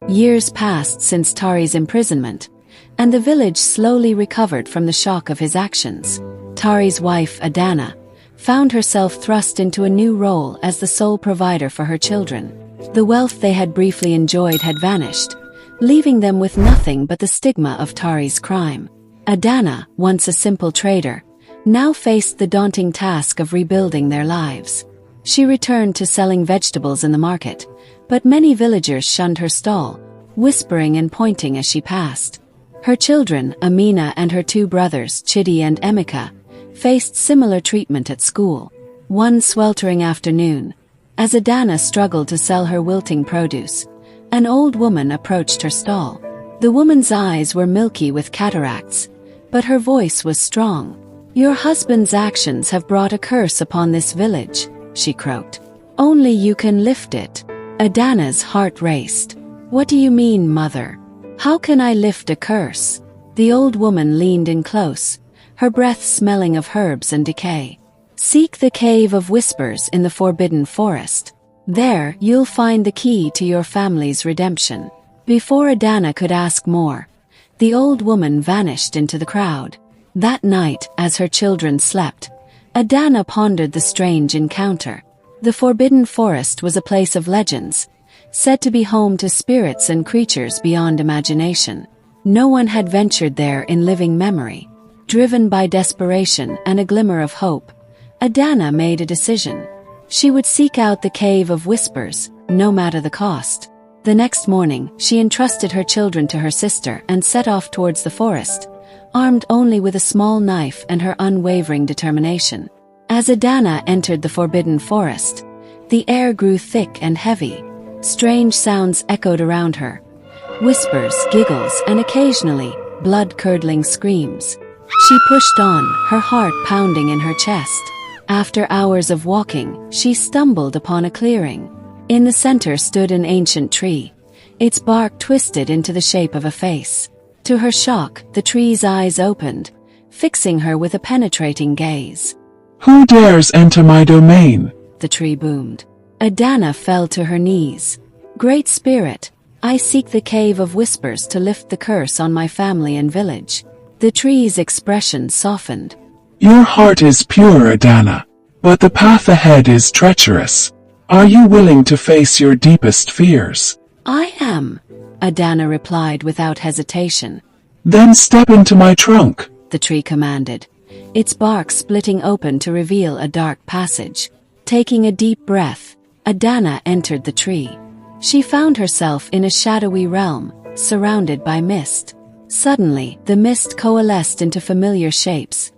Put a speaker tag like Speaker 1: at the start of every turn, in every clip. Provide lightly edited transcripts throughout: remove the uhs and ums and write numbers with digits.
Speaker 1: Years passed since Tari's imprisonment, and the village slowly recovered from the shock of his actions. Tari's wife, Adanna, found herself thrust into a new role as the sole provider for her children. The wealth they had briefly enjoyed had vanished, leaving them with nothing but the stigma of Tari's crime. Adanna, once a simple trader, now faced the daunting task of rebuilding their lives. She returned to selling vegetables in the market, but many villagers shunned her stall, whispering and pointing as she passed. Her children, Amina and her two brothers, Chidi and Emeka, faced similar treatment at school. One sweltering afternoon, as Adanna struggled to sell her wilting produce, an old woman approached her stall. The woman's eyes were milky with cataracts, but her voice was strong. "Your husband's actions have brought a curse upon this village," she croaked. "Only you can lift it." Adanna's heart raced. "What do you mean, mother? How can I lift a curse?" The old woman leaned in close, her breath smelling of herbs and decay. "Seek the Cave of Whispers in the Forbidden Forest. There, you'll find the key to your family's redemption." Before Adanna could ask more, the old woman vanished into the crowd. That night, as her children slept, Adanna pondered the strange encounter. The Forbidden Forest was a place of legends, said to be home to spirits and creatures beyond imagination. No one had ventured there in living memory. Driven by desperation and a glimmer of hope, Adanna made a decision. She would seek out the Cave of Whispers, no matter the cost. The next morning, she entrusted her children to her sister and set off towards the forest, armed only with a small knife and her unwavering determination. As Adanna entered the Forbidden Forest, the air grew thick and heavy. Strange sounds echoed around her. Whispers, giggles, and occasionally, blood-curdling screams. She pushed on, her heart pounding in her chest. After hours of walking, she stumbled upon a clearing. In the center stood an ancient tree, its bark twisted into the shape of a face. To her shock, the tree's eyes opened, fixing her with a penetrating gaze.
Speaker 2: "Who dares enter my domain?"
Speaker 1: the tree boomed. Adanna fell to her knees. "Great Spirit, I seek the Cave of Whispers to lift the curse on my family and village." The tree's expression softened.
Speaker 2: "Your heart is pure, Adanna, but the path ahead is treacherous. Are you willing to face your deepest fears?"
Speaker 1: "I am," Adanna replied without hesitation.
Speaker 2: "Then step into my trunk,"
Speaker 1: the tree commanded, its bark splitting open to reveal a dark passage. Taking a deep breath, Adanna entered the tree. She found herself in a shadowy realm, surrounded by mist. Suddenly, the mist coalesced into familiar shapes,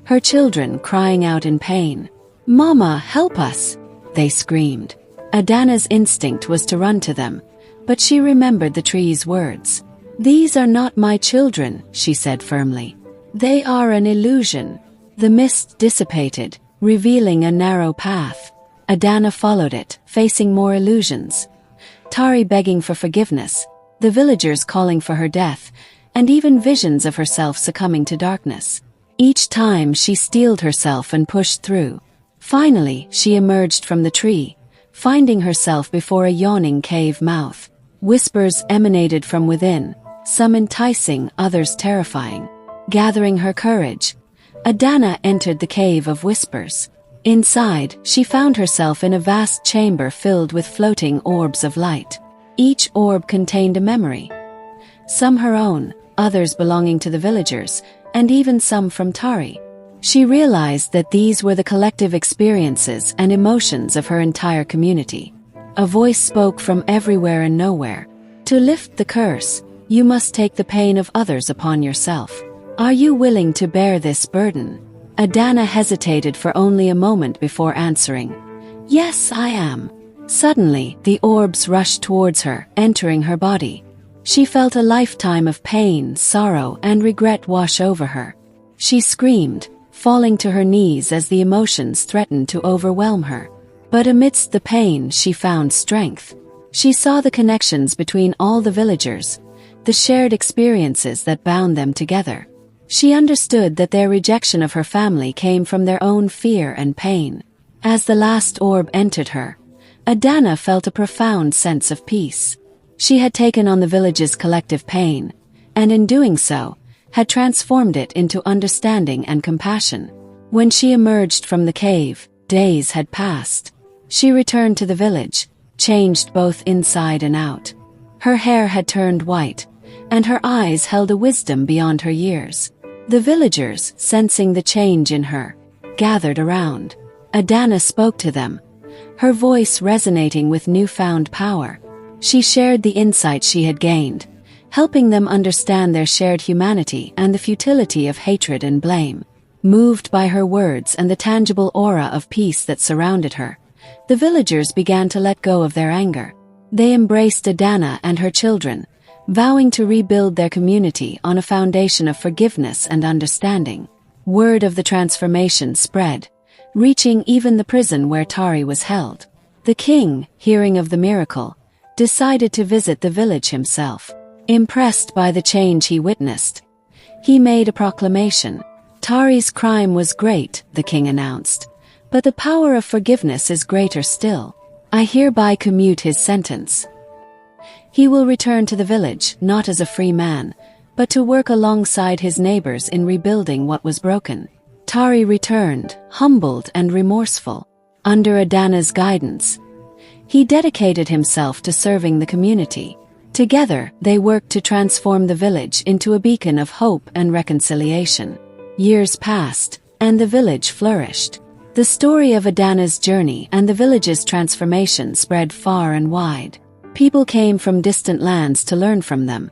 Speaker 1: her children crying out in pain. "Mama, help us!" they screamed. Adanna's instinct was to run to them, but she remembered the tree's words. "These are not my children," she said firmly. "They are an illusion." The mist dissipated, revealing a narrow path. Adanna followed it, facing more illusions. Tari begging for forgiveness, the villagers calling for her death, and even visions of herself succumbing to darkness. Each time she steeled herself and pushed through. Finally, she emerged from the tree, finding herself before a yawning cave mouth. Whispers emanated from within, some enticing, others terrifying. Gathering her courage, Adanna entered the Cave of Whispers. Inside, she found herself in a vast chamber filled with floating orbs of light. Each orb contained a memory. Some her own, others belonging to the villagers, and even some from Tari. She realized that these were the collective experiences and emotions of her entire community. A voice spoke from everywhere and nowhere. "To lift the curse, you must take the pain of others upon yourself. Are you willing to bear this burden?" Adanna hesitated for only a moment before answering. "Yes, I am." Suddenly, the orbs rushed towards her, entering her body. She felt a lifetime of pain, sorrow, and regret wash over her. She screamed, falling to her knees as the emotions threatened to overwhelm her. But amidst the pain, she found strength. She saw the connections between all the villagers, the shared experiences that bound them together. She understood that their rejection of her family came from their own fear and pain. As the last orb entered her, Adanna felt a profound sense of peace. She had taken on the village's collective pain, and in doing so, had transformed it into understanding and compassion. When she emerged from the cave, days had passed. She returned to the village, changed both inside and out. Her hair had turned white, and her eyes held a wisdom beyond her years. The villagers, sensing the change in her, gathered around. Adanna spoke to them, her voice resonating with newfound power. She shared the insight she had gained, helping them understand their shared humanity and the futility of hatred and blame. Moved by her words and the tangible aura of peace that surrounded her, the villagers began to let go of their anger. They embraced Adanna and her children, vowing to rebuild their community on a foundation of forgiveness and understanding. Word of the transformation spread, reaching even the prison where Tari was held. The king, hearing of the miracle, decided to visit the village himself. Impressed by the change he witnessed, he made a proclamation. Tari's crime was great, the king announced, but the power of forgiveness is greater still. I hereby commute his sentence. He will return to the village, not as a free man, but to work alongside his neighbors in rebuilding what was broken. Tari returned, humbled and remorseful. Under Adanna's guidance, he dedicated himself to serving the community. Together, they worked to transform the village into a beacon of hope and reconciliation. Years passed, and the village flourished. The story of Adanna's journey and the village's transformation spread far and wide. People came from distant lands to learn from them,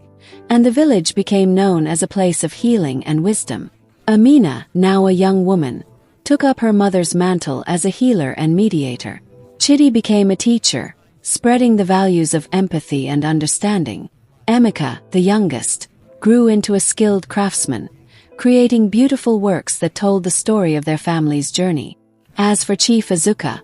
Speaker 1: and the village became known as a place of healing and wisdom. Amina, now a young woman, took up her mother's mantle as a healer and mediator. Chidi became a teacher, spreading the values of empathy and understanding. Emeka, the youngest, grew into a skilled craftsman, creating beautiful works that told the story of their family's journey. As for Chief Azuka,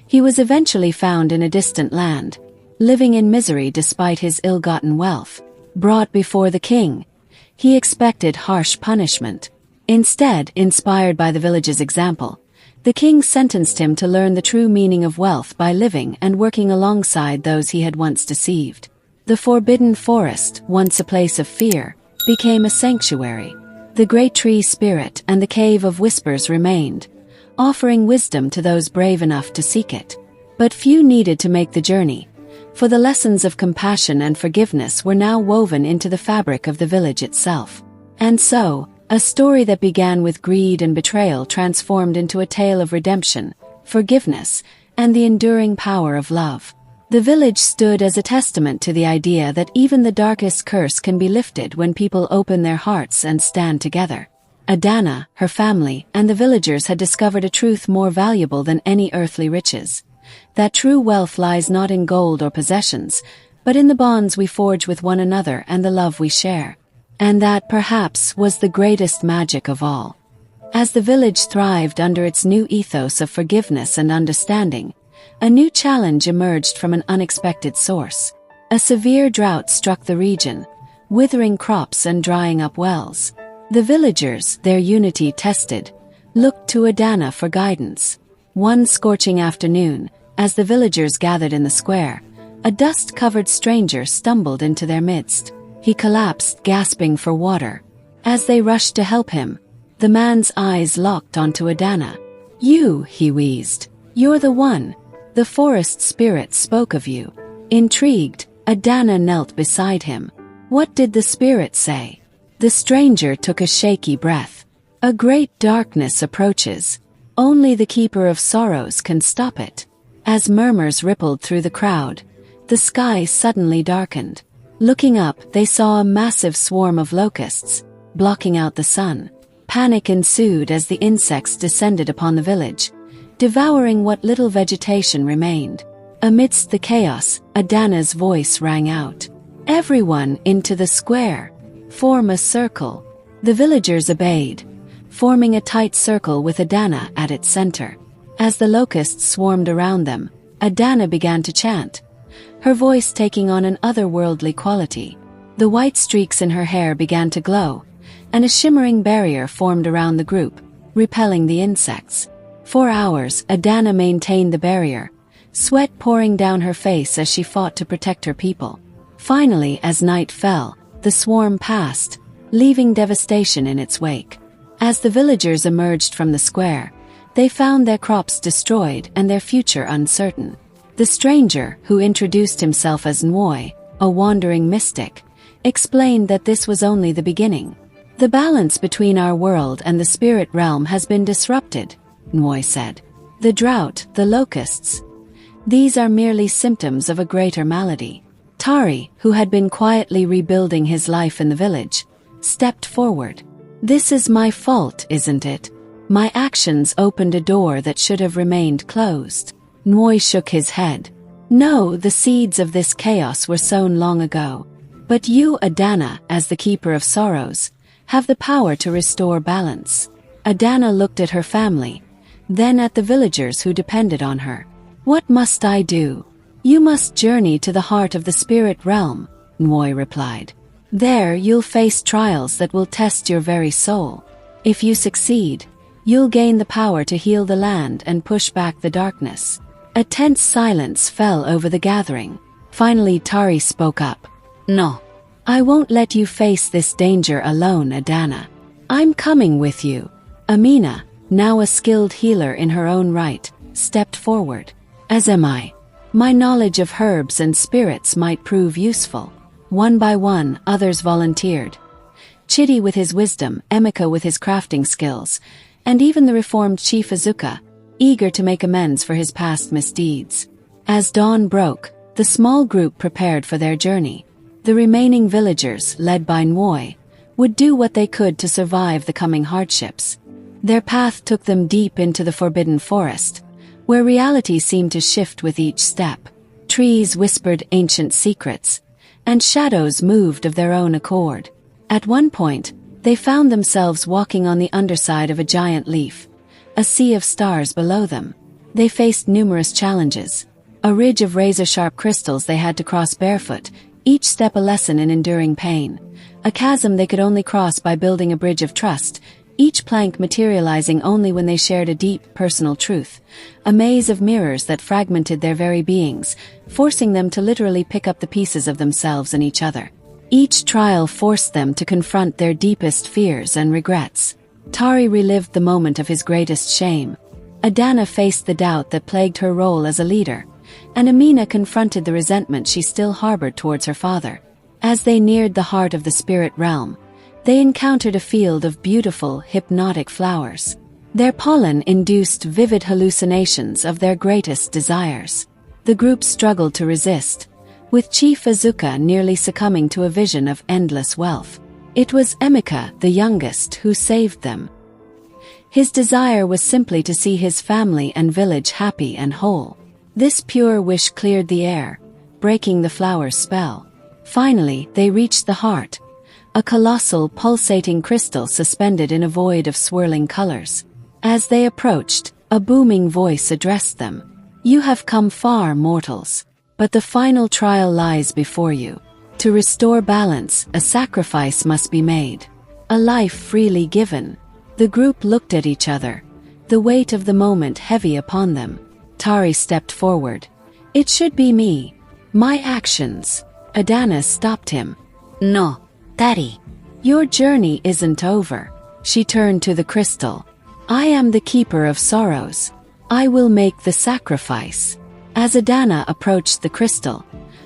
Speaker 1: he was eventually found in a distant land, living in misery despite his ill-gotten wealth. Brought before the king, he expected harsh punishment. Instead, inspired by the village's example, the king sentenced him to learn the true meaning of wealth by living and working alongside those he had once deceived. The forbidden forest, once a place of fear, became a sanctuary. The great tree spirit and the cave of whispers remained, offering wisdom to those brave enough to seek it. But few needed to make the journey, for the lessons of compassion and forgiveness were now woven into the fabric of the village itself. And so, a story that began with greed and betrayal transformed into a tale of redemption, forgiveness, and the enduring power of love. The village stood as a testament to the idea that even the darkest curse can be lifted when people open their hearts and stand together. Adanna, her family, and the villagers had discovered a truth more valuable than any earthly riches. That true wealth lies not in gold or possessions, but in the bonds we forge with one another and the love we share. And that, perhaps, was the greatest magic of all. As the village thrived under its new ethos of forgiveness and understanding, a new challenge emerged from an unexpected source. A severe drought struck the region, withering crops and drying up wells. The villagers, their unity tested, looked to Adanna for guidance. One scorching afternoon, as the villagers gathered in the square, a dust-covered stranger stumbled into their midst. He collapsed, gasping for water. As they rushed to help him, the man's eyes locked onto Adanna. "You," he wheezed. "You're the one. The forest spirit spoke of you." Intrigued, Adanna knelt beside him. What did the spirit say? The stranger took a shaky breath. "A great darkness approaches. Only the keeper of sorrows can stop it." As murmurs rippled through the crowd, the sky suddenly darkened. Looking up, they saw a massive swarm of locusts, blocking out the sun. Panic ensued as the insects descended upon the village, devouring what little vegetation remained. Amidst the chaos, Adanna's voice rang out. "Everyone into the square. Form a circle." The villagers obeyed, forming a tight circle with Adanna at its center. As the locusts swarmed around them, Adanna began to chant, her voice taking on an otherworldly quality. The white streaks in her hair began to glow, and a shimmering barrier formed around the group, repelling the insects. For hours, Adanna maintained the barrier, sweat pouring down her face as she fought to protect her people. Finally, as night fell, the swarm passed, leaving devastation in its wake. As the villagers emerged from the square, they found their crops destroyed and their future uncertain. The stranger, who introduced himself as Nwoi, a wandering mystic, explained that this was only the beginning. The balance between our world and the spirit realm has been disrupted, Nwoi said. The drought, the locusts. These are merely symptoms of a greater malady. Tari, who had been quietly rebuilding his life in the village, stepped forward. This is my fault, isn't it? My actions opened a door that should have remained closed. Nwoi shook his head. No, the seeds of this chaos were sown long ago. But you, Adanna, as the keeper of sorrows, have the power to restore balance. Adanna looked at her family, then at the villagers who depended on her. What must I do? You must journey to the heart of the spirit realm, Nwoi replied. There you'll face trials that will test your very soul. If you succeed, you'll gain the power to heal the land and push back the darkness. A tense silence fell over the gathering. Finally Tari spoke up. No, I won't let you face this danger alone, Adanna. I'm coming with you. Amina, now a skilled healer in her own right, stepped forward. As am I. My knowledge of herbs and spirits might prove useful. One by one, others volunteered. Chidi with his wisdom, Emeka with his crafting skills, and even the reformed Chief Azuka, eager to make amends for his past misdeeds. As dawn broke, the small group prepared for their journey. The remaining villagers, led by Nwoi, would do what they could to survive the coming hardships. Their path took them deep into the forbidden forest, where reality seemed to shift with each step. Trees whispered ancient secrets, and shadows moved of their own accord. At one point, they found themselves walking on the underside of a giant leaf, a sea of stars below them. They faced numerous challenges. A ridge of razor-sharp crystals they had to cross barefoot, each step a lesson in enduring pain. A chasm they could only cross by building a bridge of trust, each plank materializing only when they shared a deep, personal truth. A maze of mirrors that fragmented their very beings, forcing them to literally pick up the pieces of themselves and each other. Each trial forced them to confront their deepest fears and regrets. Tari relived the moment of his greatest shame. Adanna faced the doubt that plagued her role as a leader, and Amina confronted the resentment she still harbored towards her father. As they neared the heart of the spirit realm, they encountered a field of beautiful, hypnotic flowers. Their pollen induced vivid hallucinations of their greatest desires. The group struggled to resist, with Chief Azuka nearly succumbing to a vision of endless wealth. It was Emeka, the youngest, who saved them. His desire was simply to see his family and village happy and whole. This pure wish cleared the air, breaking the flower's spell. Finally, they reached the heart, a colossal, pulsating crystal suspended in a void of swirling colors. As they approached, a booming voice addressed them. You have come far, mortals, but the final trial lies before you. To restore balance, a sacrifice must be made. A life freely given. The group looked at each other, the weight of the moment heavy upon them. Tari stepped forward. It should be me. My actions. Adanna stopped him. No, Daddy. Your journey isn't over. She turned to the crystal. I am the keeper of sorrows. I will make the sacrifice. As Adanna approached the crystal,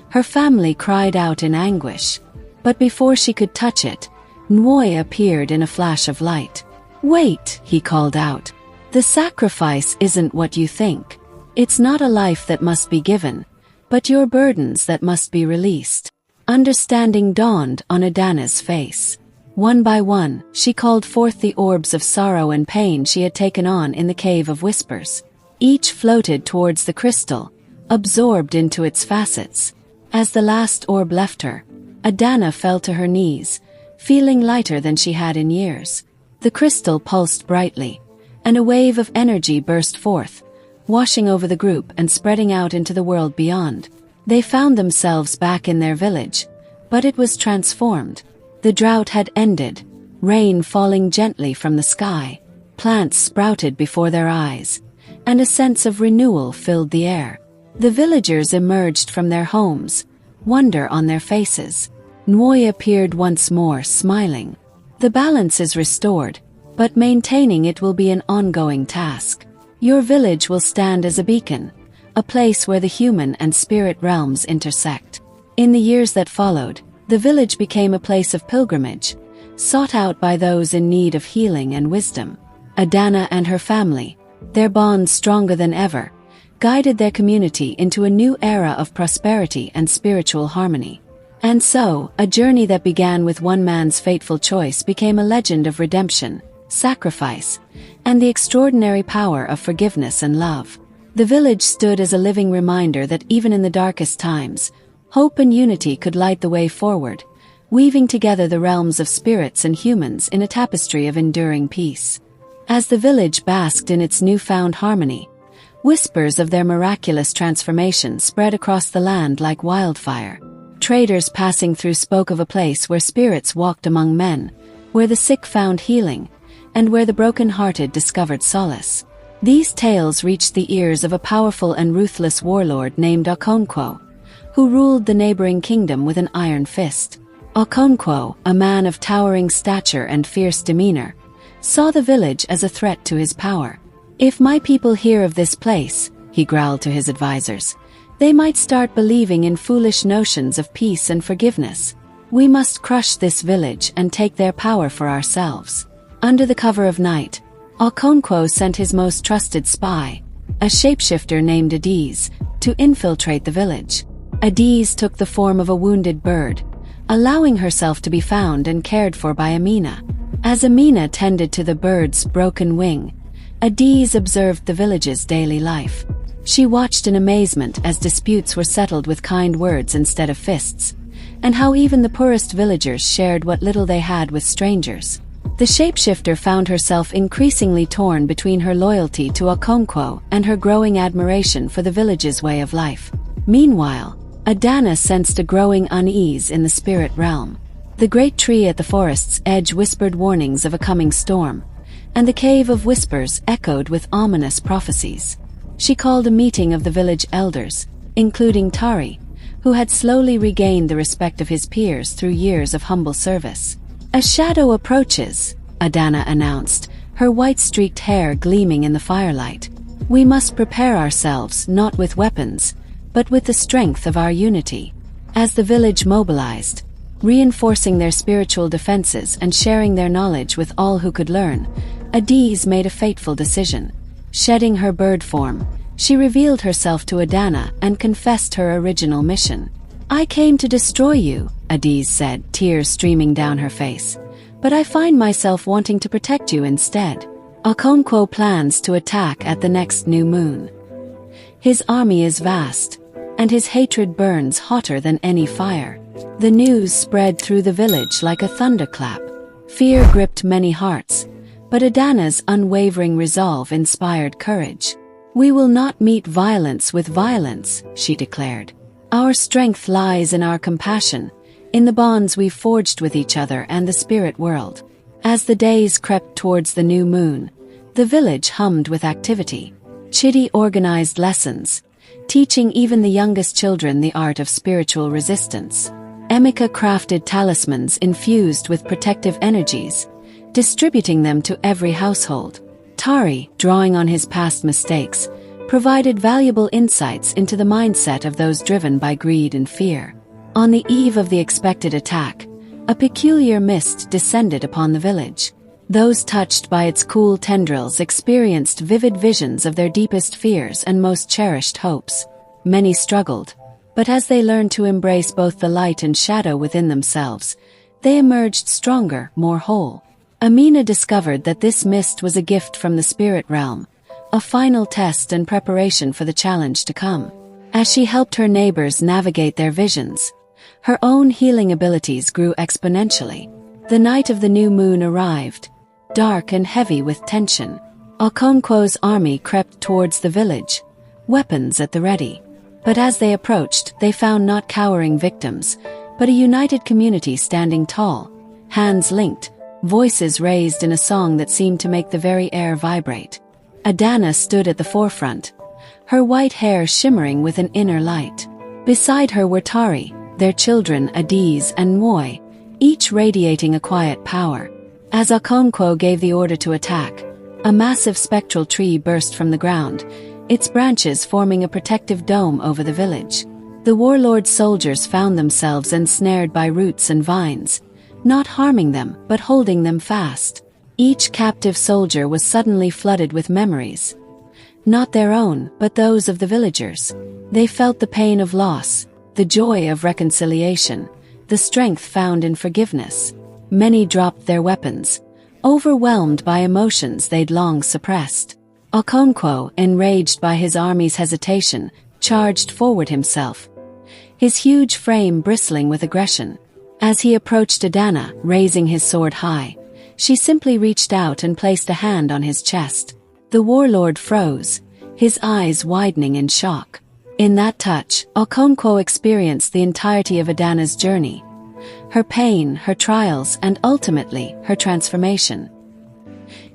Speaker 1: her family cried out in anguish. But before she could touch it, Nwoi appeared in a flash of light. Wait, he called out. The sacrifice isn't what you think. It's not a life that must be given, but your burdens that must be released. Understanding dawned on Adanna's face. One by one, she called forth the orbs of sorrow and pain she had taken on in the Cave of Whispers. Each floated towards the crystal, absorbed into its facets. As the last orb left her, Adanna fell to her knees, feeling lighter than she had in years. The crystal pulsed brightly, and a wave of energy burst forth, washing over the group and spreading out into the world beyond. They found themselves back in their village, but it was transformed. The drought had ended, rain falling gently from the sky, plants sprouted before their eyes, and a sense of renewal filled the air. The villagers emerged from their homes, wonder on their faces. Nwoi appeared once more, smiling. The balance is restored, but maintaining it will be an ongoing task. Your village will stand as a beacon, a place where the human and spirit realms intersect. In the years that followed, the village became a place of pilgrimage, sought out by those in need of healing and wisdom. Adanna and her family, their bond stronger than ever, guided their community into a new era of prosperity and spiritual harmony. And so, a journey that began with one man's fateful choice became a legend of redemption, sacrifice, and the extraordinary power of forgiveness and love. The village stood as a living reminder that even in the darkest times, hope and unity could light the way forward, weaving together the realms of spirits and humans in a tapestry of enduring peace. As the village basked in its newfound harmony, whispers of their miraculous transformation spread across the land like wildfire. Traders passing through spoke of a place where spirits walked among men, where the sick found healing, and where the broken-hearted discovered solace. These tales reached the ears of a powerful and ruthless warlord named Okonkwo, who ruled the neighboring kingdom with an iron fist. Okonkwo, a man of towering stature and fierce demeanor, saw the village as a threat to his power. "If my people hear of this place," he growled to his advisors, "they might start believing in foolish notions of peace and forgiveness. We must crush this village and take their power for ourselves." Under the cover of night, Okonkwo sent his most trusted spy, a shapeshifter named Adiz, to infiltrate the village. Adiz took the form of a wounded bird, allowing herself to be found and cared for by Amina. As Amina tended to the bird's broken wing, Adiz observed the village's daily life. She watched in amazement as disputes were settled with kind words instead of fists, and how even the poorest villagers shared what little they had with strangers. The shapeshifter found herself increasingly torn between her loyalty to Okonkwo and her growing admiration for the village's way of life. Meanwhile, Adanna sensed a growing unease in the spirit realm. The great tree at the forest's edge whispered warnings of a coming storm, and the Cave of Whispers echoed with ominous prophecies. She called a meeting of the village elders, including Tari, who had slowly regained the respect of his peers through years of humble service. "A shadow approaches," Adanna announced, her white-streaked hair gleaming in the firelight. "We must prepare ourselves not with weapons, but with the strength of our unity." As the village mobilized, reinforcing their spiritual defenses and sharing their knowledge with all who could learn, Adiz made a fateful decision. Shedding her bird form, she revealed herself to Adanna and confessed her original mission. "I came to destroy you," Adiz said, tears streaming down her face. "But I find myself wanting to protect you instead." Okonkwo plans to attack at the next new moon. His army is vast, and his hatred burns hotter than any fire. The news spread through the village like a thunderclap. Fear gripped many hearts, but Adanna's unwavering resolve inspired courage. "We will not meet violence with violence," she declared. "Our strength lies in our compassion, in the bonds we've forged with each other and the spirit world." As the days crept towards the new moon, the village hummed with activity. Chidi organized lessons, teaching even the youngest children the art of spiritual resistance. Emeka crafted talismans infused with protective energies, distributing them to every household. Tari, drawing on his past mistakes, provided valuable insights into the mindset of those driven by greed and fear. On the eve of the expected attack, a peculiar mist descended upon the village. Those touched by its cool tendrils experienced vivid visions of their deepest fears and most cherished hopes. Many struggled, but as they learned to embrace both the light and shadow within themselves, they emerged stronger, more whole. Amina discovered that this mist was a gift from the spirit realm, a final test and preparation for the challenge to come. As she helped her neighbors navigate their visions, her own healing abilities grew exponentially. The night of the new moon arrived, dark and heavy with tension. Okonkwo's army crept towards the village, weapons at the ready. But as they approached, they found not cowering victims, but a united community standing tall, hands linked, voices raised in a song that seemed to make the very air vibrate. Adanna stood at the forefront, her white hair shimmering with an inner light. Beside her were Tari, their children Adiz and Moi, each radiating a quiet power. As Okonkwo gave the order to attack, a massive spectral tree burst from the ground, its branches forming a protective dome over the village. The warlord soldiers found themselves ensnared by roots and vines, not harming them but holding them fast. Each captive soldier was suddenly flooded with memories. Not their own, but those of the villagers. They felt the pain of loss, the joy of reconciliation, the strength found in forgiveness. Many dropped their weapons, overwhelmed by emotions they'd long suppressed. Okonkwo, enraged by his army's hesitation, charged forward himself, his huge frame bristling with aggression. As he approached Adanna, raising his sword high, she simply reached out and placed a hand on his chest. The warlord froze, his eyes widening in shock. In that touch, Okonkwo experienced the entirety of Adanna's journey. Her pain, her trials, and ultimately, her transformation.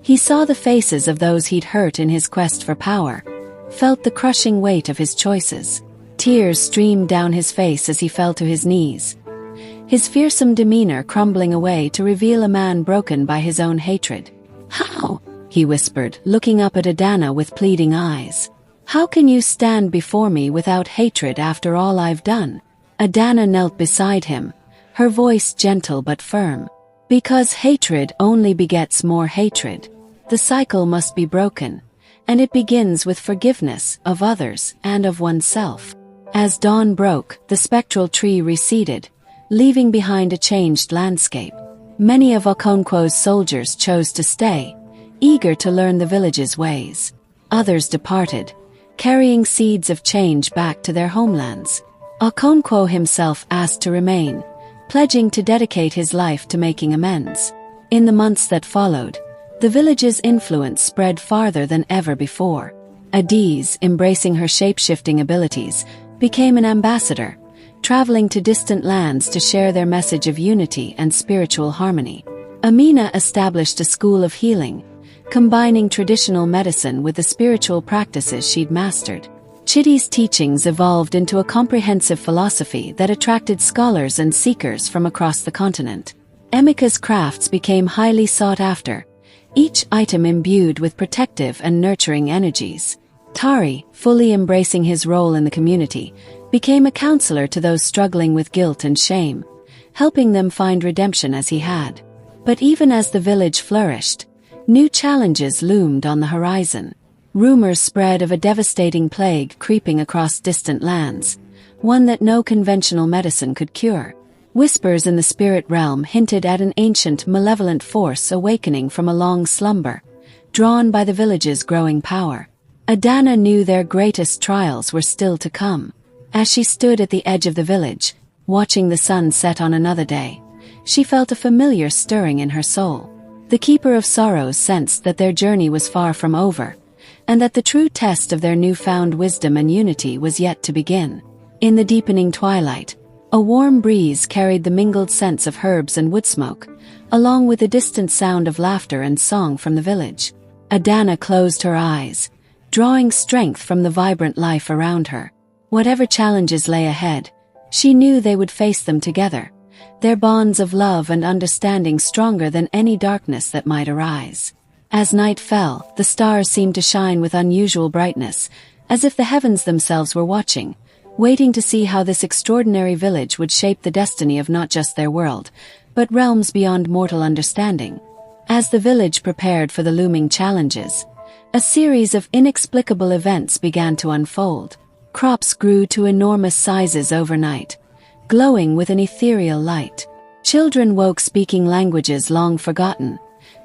Speaker 1: He saw the faces of those he'd hurt in his quest for power, felt the crushing weight of his choices. Tears streamed down his face as he fell to his knees, his fearsome demeanor crumbling away to reveal a man broken by his own hatred. "How?" he whispered, looking up at Adanna with pleading eyes. "How can you stand before me without hatred after all I've done?" Adanna knelt beside him, her voice gentle but firm. "Because hatred only begets more hatred. The cycle must be broken, and it begins with forgiveness of others and of oneself." As dawn broke, the spectral tree receded, leaving behind a changed landscape. Many of Okonkwo's soldiers chose to stay, eager to learn the village's ways. Others departed, carrying seeds of change back to their homelands. Okonkwo himself asked to remain, pledging to dedicate his life to making amends. In the months that followed, the village's influence spread farther than ever before. Adiz, embracing her shape-shifting abilities, became an ambassador, traveling to distant lands to share their message of unity and spiritual harmony. Amina established a school of healing, combining traditional medicine with the spiritual practices she'd mastered. Chitty's teachings evolved into a comprehensive philosophy that attracted scholars and seekers from across the continent. Emika's crafts became highly sought after, each item imbued with protective and nurturing energies. Tari, fully embracing his role in the community, became a counselor to those struggling with guilt and shame, helping them find redemption as he had. But even as the village flourished, new challenges loomed on the horizon. Rumors spread of a devastating plague creeping across distant lands, one that no conventional medicine could cure. Whispers in the spirit realm hinted at an ancient malevolent force awakening from a long slumber, drawn by the village's growing power. Adanna knew their greatest trials were still to come. As she stood at the edge of the village, watching the sun set on another day, she felt a familiar stirring in her soul. The Keeper of Sorrows sensed that their journey was far from over, and that the true test of their newfound wisdom and unity was yet to begin. In the deepening twilight, a warm breeze carried the mingled scents of herbs and wood smoke, along with the distant sound of laughter and song from the village. Adanna closed her eyes, drawing strength from the vibrant life around her. Whatever challenges lay ahead, she knew they would face them together, their bonds of love and understanding stronger than any darkness that might arise. As night fell, the stars seemed to shine with unusual brightness, as if the heavens themselves were watching, waiting to see how this extraordinary village would shape the destiny of not just their world, but realms beyond mortal understanding. As the village prepared for the looming challenges, a series of inexplicable events began to unfold. Crops grew to enormous sizes overnight, glowing with an ethereal light. Children woke speaking languages long forgotten,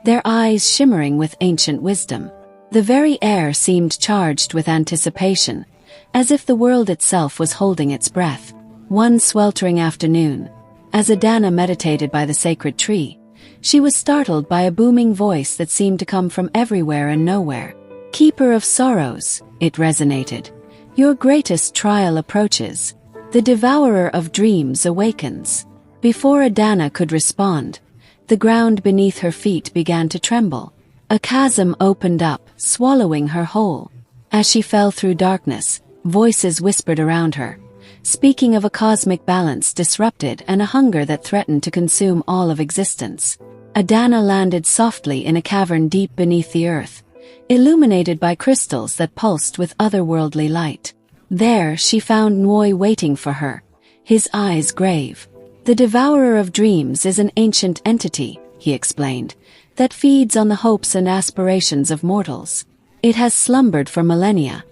Speaker 1: their eyes shimmering with ancient wisdom. The very air seemed charged with anticipation, as if the world itself was holding its breath. One sweltering afternoon, as Adanna meditated by the sacred tree, she was startled by a booming voice that seemed to come from everywhere and nowhere. "Keeper of Sorrows," it resonated. "Your greatest trial approaches. The devourer of dreams awakens." Before Adanna could respond, the ground beneath her feet began to tremble. A chasm opened up, swallowing her whole. As she fell through darkness, voices whispered around her, speaking of a cosmic balance disrupted and a hunger that threatened to consume all of existence. Adanna landed softly in a cavern deep beneath the earth, illuminated by crystals that pulsed with otherworldly light. There she found Nwoi waiting for her, his eyes grave. "The devourer of dreams is an ancient entity," he explained, "that feeds on the hopes and aspirations of mortals. It has slumbered for millennia,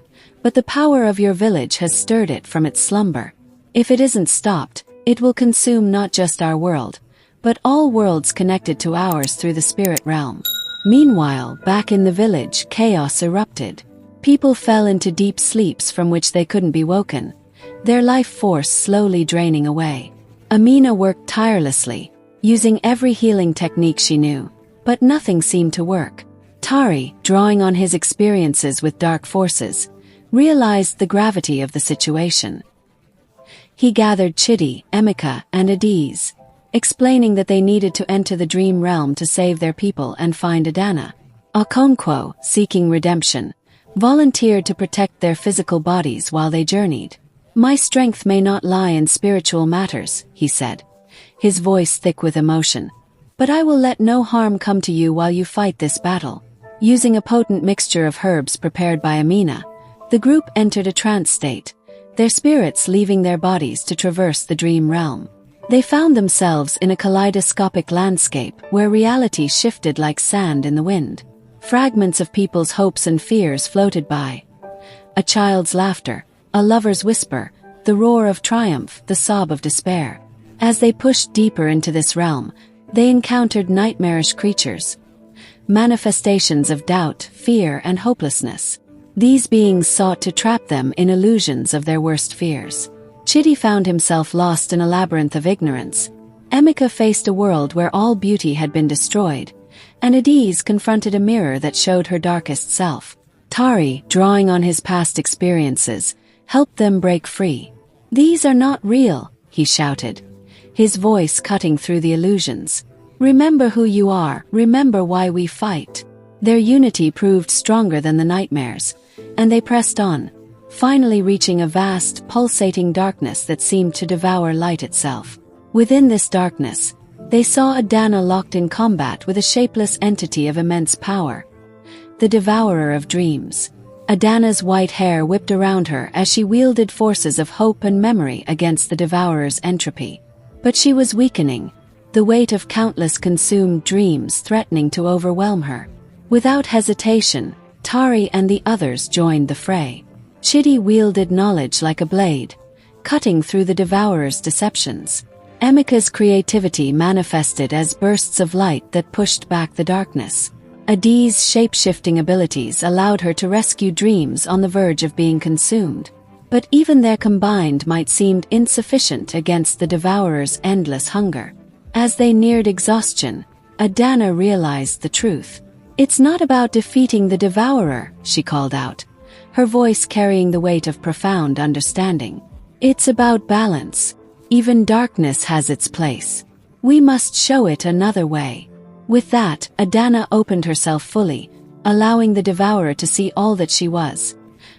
Speaker 1: but the power of your village has stirred it from its slumber. If it isn't stopped, it will consume not just our world, but all worlds connected to ours through the spirit realm." Meanwhile, back in the village, chaos erupted. People fell into deep sleeps from which they couldn't be woken, their life force slowly draining away. Amina worked tirelessly, using every healing technique she knew, but nothing seemed to work. Tari, drawing on his experiences with dark forces, realized the gravity of the situation. He gathered Chidi, Emeka, and Adiz, explaining that they needed to enter the dream realm to save their people and find Adanna. Okonkwo, seeking redemption, volunteered to protect their physical bodies while they journeyed. "My strength may not lie in spiritual matters," he said, his voice thick with emotion, "but I will let no harm come to you while you fight this battle." Using a potent mixture of herbs prepared by Amina, the group entered a trance state, their spirits leaving their bodies to traverse the dream realm. They found themselves in a kaleidoscopic landscape where reality shifted like sand in the wind. Fragments of people's hopes and fears floated by. A child's laughter, a lover's whisper, the roar of triumph, the sob of despair. As they pushed deeper into this realm, they encountered nightmarish creatures, manifestations of doubt, fear, and hopelessness. These beings sought to trap them in illusions of their worst fears. Chidi found himself lost in a labyrinth of ignorance. Emeka faced a world where all beauty had been destroyed, and Adiz confronted a mirror that showed her darkest self. Tari, drawing on his past experiences, helped them break free. "These are not real," he shouted, his voice cutting through the illusions. "Remember who you are, remember why we fight." Their unity proved stronger than the nightmares, and they pressed on, finally reaching a vast, pulsating darkness that seemed to devour light itself. Within this darkness, they saw Adanna locked in combat with a shapeless entity of immense power, the devourer of dreams. Adanna's white hair whipped around her as she wielded forces of hope and memory against the devourer's entropy. But she was weakening, the weight of countless consumed dreams threatening to overwhelm her. Without hesitation, Tari and the others joined the fray. Chidi wielded knowledge like a blade, cutting through the devourer's deceptions. Emeka's creativity manifested as bursts of light that pushed back the darkness. Adiz's shape-shifting abilities allowed her to rescue dreams on the verge of being consumed. But even their combined might seemed insufficient against the devourer's endless hunger. As they neared exhaustion, Adanna realized the truth. "It's not about defeating the devourer," she called out, her voice carrying the weight of profound understanding. "It's about balance. Even darkness has its place. We must show it another way." With that, Adanna opened herself fully, allowing the devourer to see all that she was.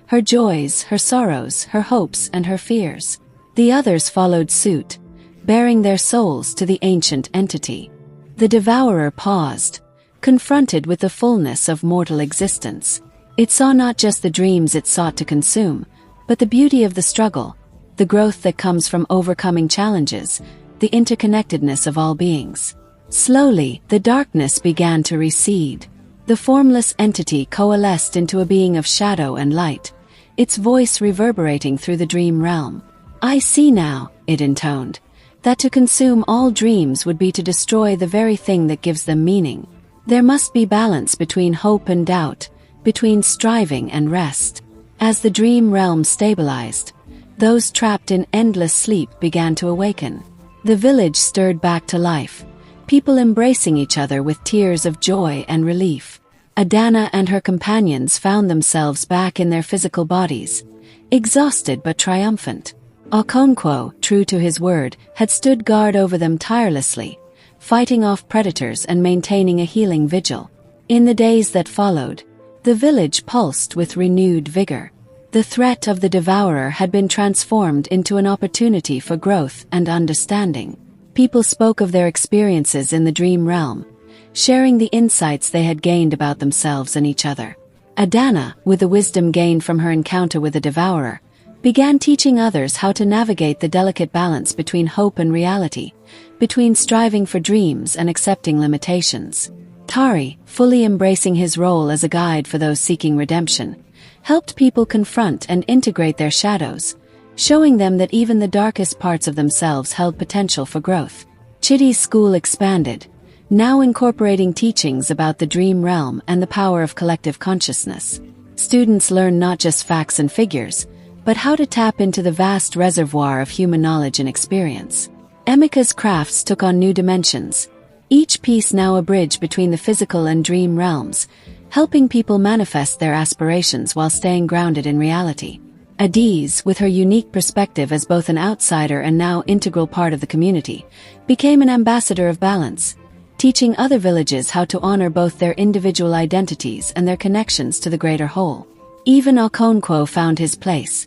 Speaker 1: Her joys, her sorrows, her hopes, and her fears. The others followed suit, bearing their souls to the ancient entity. The devourer paused, confronted with the fullness of mortal existence. It saw not just the dreams it sought to consume, but the beauty of the struggle, the growth that comes from overcoming challenges, the interconnectedness of all beings. Slowly, the darkness began to recede. The formless entity coalesced into a being of shadow and light, its voice reverberating through the dream realm. "I see now," it intoned, "that to consume all dreams would be to destroy the very thing that gives them meaning. There must be balance between hope and doubt, between striving and rest." As the dream realm stabilized, those trapped in endless sleep began to awaken. The village stirred back to life, people embracing each other with tears of joy and relief. Adanna and her companions found themselves back in their physical bodies, exhausted but triumphant. Okonkwo, true to his word, had stood guard over them tirelessly, fighting off predators and maintaining a healing vigil. In the days that followed, the village pulsed with renewed vigor. The threat of the devourer had been transformed into an opportunity for growth and understanding. People spoke of their experiences in the dream realm, sharing the insights they had gained about themselves and each other. Adanna, with the wisdom gained from her encounter with the devourer, began teaching others how to navigate the delicate balance between hope and reality, between striving for dreams and accepting limitations. Tari, fully embracing his role as a guide for those seeking redemption, helped people confront and integrate their shadows, showing them that even the darkest parts of themselves held potential for growth. Chitty's school expanded, now incorporating teachings about the dream realm and the power of collective consciousness. Students learned not just facts and figures, but how to tap into the vast reservoir of human knowledge and experience. Emika's crafts took on new dimensions, each piece now a bridge between the physical and dream realms, helping people manifest their aspirations while staying grounded in reality. Adiz, with her unique perspective as both an outsider and now integral part of the community, became an ambassador of balance, teaching other villages how to honor both their individual identities and their connections to the greater whole. Even Okonkwo found his place.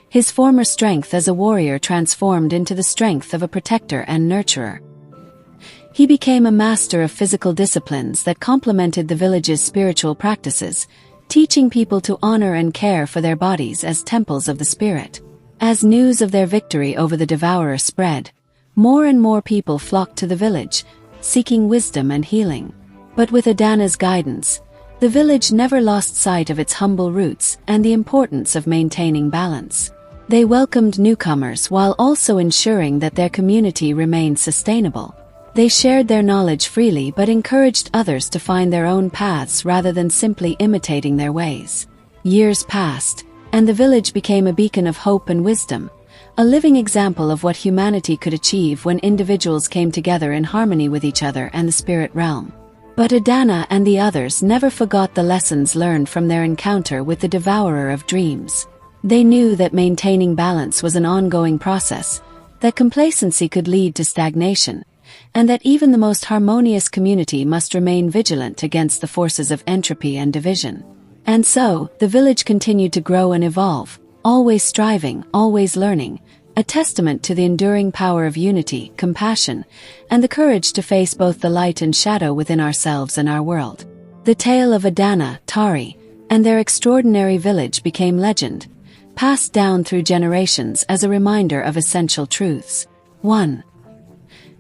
Speaker 1: His former strength as a warrior transformed into the strength of a protector and nurturer. He became a master of physical disciplines that complemented the village's spiritual practices, teaching people to honor and care for their bodies as temples of the spirit. As news of their victory over the devourer spread, more and more people flocked to the village, seeking wisdom and healing. But with Adanna's guidance, the village never lost sight of its humble roots and the importance of maintaining balance. They welcomed newcomers while also ensuring that their community remained sustainable. They shared their knowledge freely but encouraged others to find their own paths rather than simply imitating their ways. Years passed, and the village became a beacon of hope and wisdom, a living example of what humanity could achieve when individuals came together in harmony with each other and the spirit realm. But Adanna and the others never forgot the lessons learned from their encounter with the devourer of dreams. They knew that maintaining balance was an ongoing process, that complacency could lead to stagnation, and that even the most harmonious community must remain vigilant against the forces of entropy and division. And so, the village continued to grow and evolve, always striving, always learning, a testament to the enduring power of unity, compassion, and the courage to face both the light and shadow within ourselves and our world. The tale of Adanna, Tari, and their extraordinary village became legend, passed down through generations as a reminder of essential truths. 1.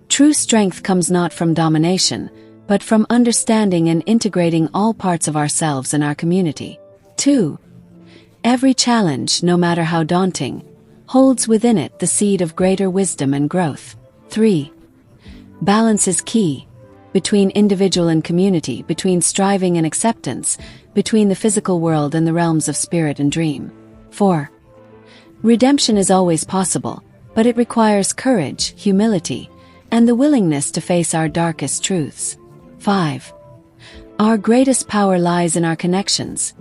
Speaker 1: True strength comes not from domination, but from understanding and integrating all parts of ourselves and our community. 2. Every challenge, no matter how daunting, holds within it the seed of greater wisdom and growth. 3. Balance is key, between individual and community, between striving and acceptance, between the physical world and the realms of spirit and dream. 4. Redemption is always possible, but it requires courage, humility, and the willingness to face our darkest truths. 5. Our greatest power lies in our connections,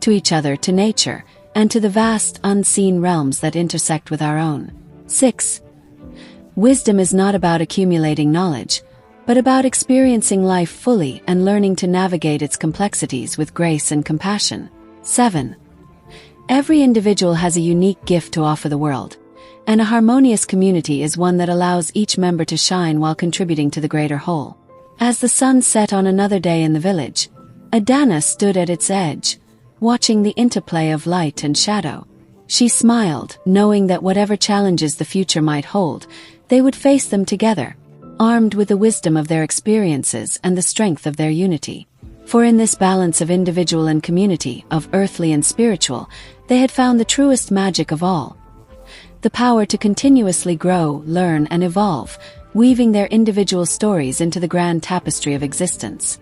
Speaker 1: to each other, to nature, and to the vast, unseen realms that intersect with our own. 6. Wisdom is not about accumulating knowledge, but about experiencing life fully and learning to navigate its complexities with grace and compassion. 7. Every individual has a unique gift to offer the world, and a harmonious community is one that allows each member to shine while contributing to the greater whole. As the sun set on another day in the village, Adanna stood at its edge, watching the interplay of light and shadow. She smiled, knowing that whatever challenges the future might hold, they would face them together, armed with the wisdom of their experiences and the strength of their unity. For in this balance of individual and community, of earthly and spiritual, they had found the truest magic of all: the power to continuously grow, learn, and evolve, weaving their individual stories into the grand tapestry of existence.